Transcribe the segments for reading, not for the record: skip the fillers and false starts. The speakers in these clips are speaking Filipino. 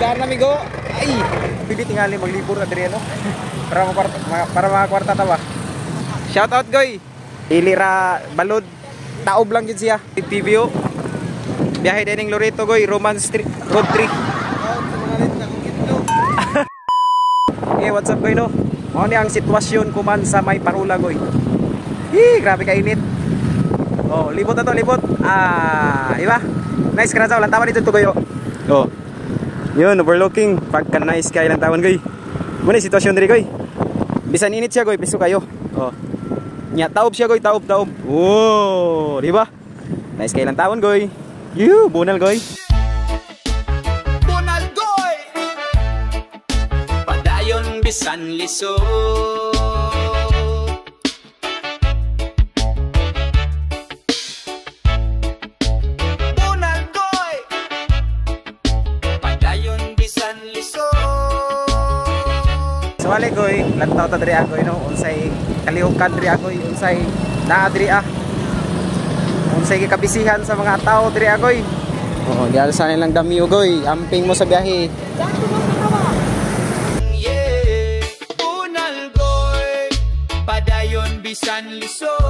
Isgan amigo. Ay, pili tingali maglibur na diri no. Para makakwarta ta ba. Shout out goy. Ilira balod taob lang gid siya. TVO. Biyahe din ng Loreto goy, Roman Street Road 3. Okay, what's up goy no? Mao ni ang sitwasyon kuman sa may Parula goy. Grabe ka init. Oh, libot na to, libot. Iba. Nice ka na sa walang tawa dito to goy. Oh. Yun, overlooking. Pagka nice ka ilang taon goy. Muna yung sitwasyon diri goy. Bisan init siya goy, piso kayo. Oh. Nya taob siya goy, taob. Oh, di ba? Nice ka ilang taon goy. Bunal goy. Bunal goy. Padayon bisan liso. Bunal goy. Padayon bisan liso. Sawali goy, lantaw ta diri goy no, unsay kalihukan diri goy, unsay naa diri unsay kabisihan sa mga tao diri goy. Oh, dial sa nilang damiyo goy, amping mo sa biyahe. Yeah, bunal goy. Padayon bisan lisod.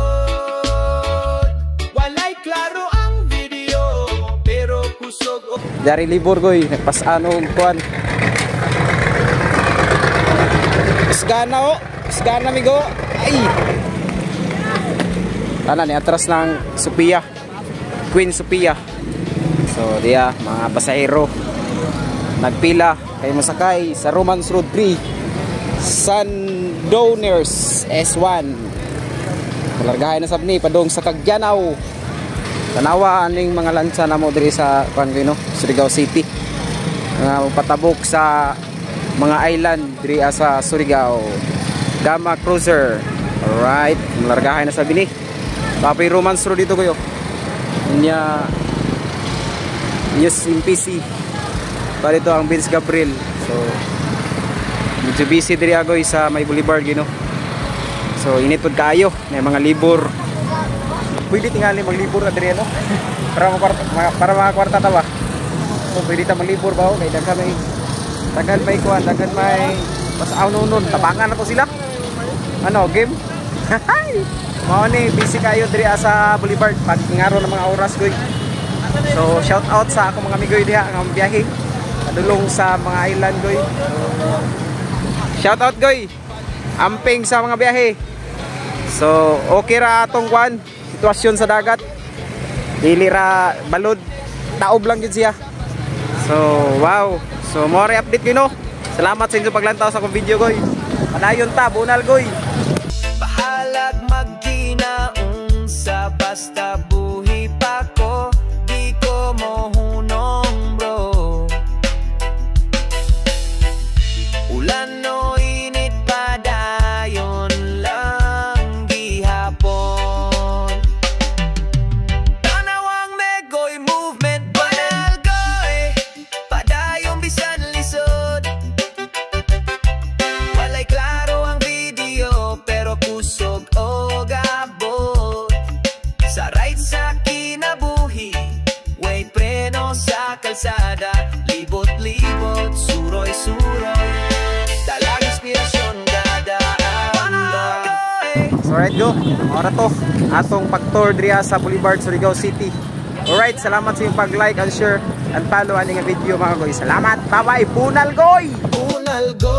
Walay klaro ang video, pero kusog. Dari libur goy, nagpasano og kuan. Isgana amigo. Ay. Ana ni atras ng Sophia. Queen Sophia. So diya mga pasahero nagpila kay mosakay sa Romans Road 3 Sundowner S1. Malargahay na sab ni padong sa Kagyanaw. Tanawa aning mga lansa na mo diri sa kuan no, Surigao City. Nga patabok sa mga island diri sa Surigao. Gama Cruiser. Alright, malargahay na sabi ni. Papi Romans Road dito kayo. Nya News MPC. Pa dito ang Vince Gabriel. So medyo busy diri agoy sa may boulevard gino. So init pud kaayo, may mga libur. Pwede tingali maglibur na diri no. Para makakwarta ta ba. So pwede ta maglibur ba kay daghan may kuan, daghan may pasaw nonon, tabangan na po sila. Ano, game? Mao ni busy kayo diri sa boulevard pag ngaro ng mga oras goy. So shout out sa akong mga amigoy diha ang biyahe padulong sa mga island goy. Shout out goy. Amping sa mga biyahe. So okay ra atong kwan, sitwasyon sa dagat. Dili ra balod, taob lang gid siya. So wow. So more update gino. Salamat sa inyong paglantaw sa akong video goy. Padayon ta, bunal goy. Bahalag magkinaong sa basta buhi pa ko. Di ko mohunong bro. Ulan no init padayon lang gihapon. Tanawang megoy movement. Banal goy. Padayon bisan lisod. Walay klaro ang video pero kusog o gabot. Sa right sa kinabuhi, way preno sa kalsada. Libot-libot, suroy-suroy, talag inspirasyon dadaan. So alright go, ora to atong pag-tour diri sa Boulevard Surigao City. Alright, salamat sa inyong pag-like and share and follow aning video mga goy. Salamat, bye bye, bunal goy. Bunal goy.